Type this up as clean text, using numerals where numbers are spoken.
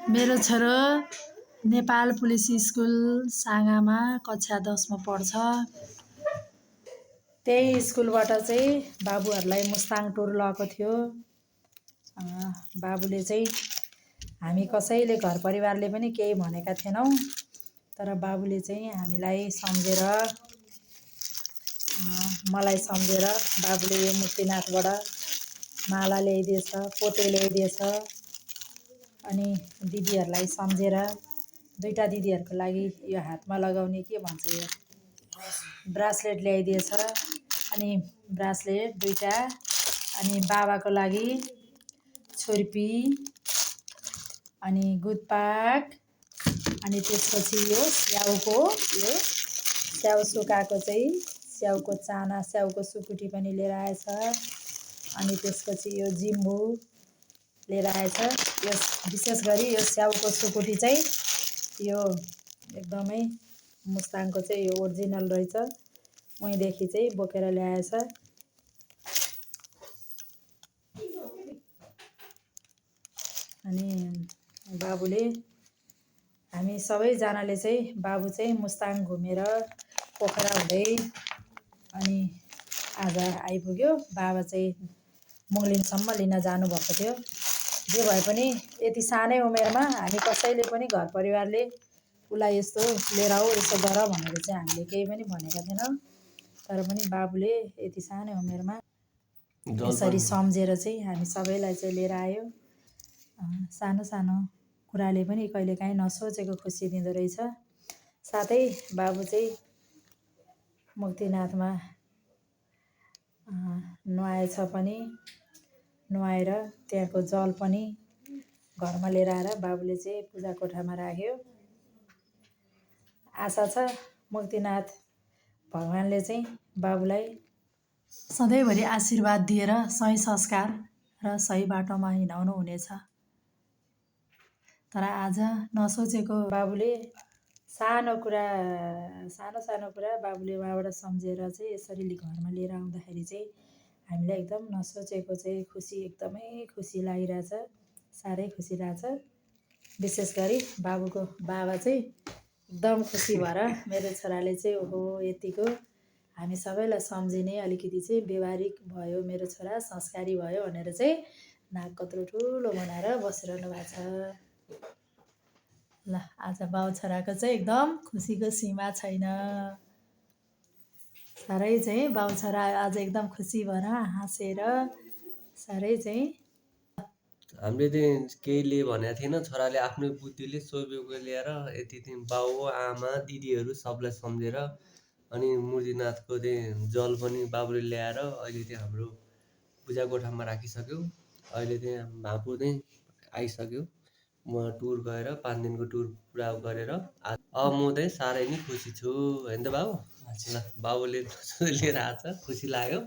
मेरो छोरो Nepal police school साँगामा कक्षा 10 मा पढ्छ। त्यही स्कुलबाट चाहिँ बाबुहरूलाई मुस्ताङ टुर लगेको थियो। बाबुले चाहिँ हामी कसैले घर परिवारले पनि केही भनेका थिएनौँ, तर बाबुले चाहिँ हामीलाई सम्झेर मलाई सम्झेर बाबुले यो मुक्तिनाथबाट माला ल्याइदिएछ, पोते ल्याइदिएछ। अनि दिदीहरूलाई सम्झेर दुईटा दिदीहरूको लागि यो हातमा लगाउने के भन्छ यो ब्रासलेट ल्याइदिएछ। अनि ब्रासलेट दुईटा, अनि बाबाको लागि छुर्पी, अनि गुदपाक, अनि त्यसपछि यो स्याउ सुकाएको चाहिँ स्याउको चाना, स्याउको सुकुटी पनि लिएर आएछ। अनि त्यसपछि यो जिम्बु लिएर आएछ। यो विशेष गरी यो स्याउको सुकुटी चाहिँ यो एकदमै मुस्ताङको चाहिँ यो ओरिजिनल रहेछ। उहीँदेखि चाहिँ बोकेर ल्याएछ। अनि बाबुले हामी सबैजनाले चाहिँ बाबु चाहिँ मुस्ताङ घुमेर पोखरा हुँदै अनि आज आइपुग्यो। बाबा चाहिँ मुङ्लिङसम्म लिन जानुभएको थियो। जे भए पनि यति सानै उमेरमा हामी कसैले पनि घर परिवारले उसलाई यस्तो लिएर आऊ, यसो गर भनेर चाहिँ हामीले केही पनि भनेका थिएनौँ। तर पनि बाबुले यति सानै उमेरमा यसरी सम्झेर चाहिँ हामी सबैलाई चाहिँ लिएर आयो। सानो सानो कुराले पनि कहिलेकाहीँ नसोचेको खुसी दिँदो रहेछ। साथै बाबु चाहिँ मुक्तिनाथमा नुहाएछ पनि, नुहाएर त्यहाँको जल पनि घरमा लिएर आएर बाबुले चाहिँ पूजा कोठामा राख्यो। आशा छ मुक्तिनाथ भगवानले चाहिँ बाबुलाई सधैँभरि आशीर्वाद दिएर सही संस्कार र सही बाटोमा हिँडाउनु हुनेछ। तर आज नसोचेको बाबुले सानो सानो कुरा बाबुले उहाँबाट सम्झेर चाहिँ यसरी घरमा लिएर आउँदाखेरि चाहिँ हामीलाई एकदम नसोचेको चाहिँ खुसी, एकदमै खुसी लागिरहेछ। साह्रै खुसी लाग्छ। विशेष गरी बाबुको बाबा चाहिँ एकदम खुसी भएर मेरो छोराले चाहिँ ओहो यतिको हामी सबैलाई सम्झिने अलिकति चाहिँ व्यवहारिक भयो, मेरो छोरा संस्कारी भयो भनेर चाहिँ नाक कत्रो ठुलो बनाएर बसिरहनु भएको छ। ल आज बाउ छोराको चाहिँ एकदम खुसीको सीमा छैन। साह्रै चाहिँ बाउ छोरा आज एकदम खुसी भएर हाँसेर साह्रै चाहिँ हामीले चाहिँ केहीले भनेको थिएन, छोराले आफ्नै बुद्धिले सोबेको ल्याएर यति दिन बाउ आमा दिदीहरू सबलाई सम्झेर अनि मुक्तिनाथको चाहिँ जल पनि बाबुले ल्याएर अहिले चाहिँ हाम्रो पूजा कोठामा राखिसक्यो। अहिले चाहिँ भापु चाहिँ आइसक्यो। म टुर गएर 5 दिनको टुर पुरा गरेर अब म चाहिँ साह्रै नै खुसी छु होइन त बाबु? ल बाबुले लिएर आएको छ, खुसी लाग्यो।